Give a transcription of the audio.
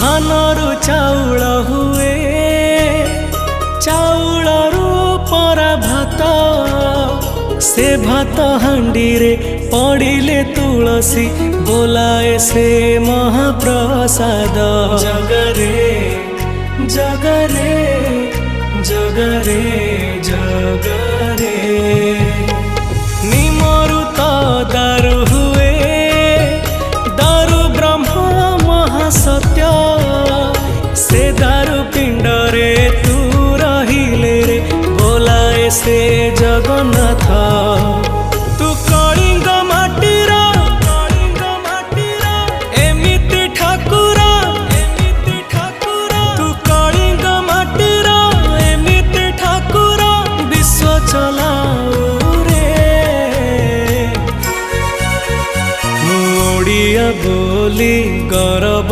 धानरू चाउल हुए चाउलरू परा भात से भात हांडी रे पड़िले तुलसी बोलाए से महाप्रसाद। जगरे जगरे जगरे जगरे निमरु तो दारु हुए दारु ब्रह्म महासत्य से दारु पिंड रे तू रहिले रे बोलाए से जगन्नाथ। तू कलिंग माटीर एमिति ठाकुर तू कलिंग माटीर एमिति ठाकुर विश्व चलाऊ रे। मु ओडिया बोली गौरव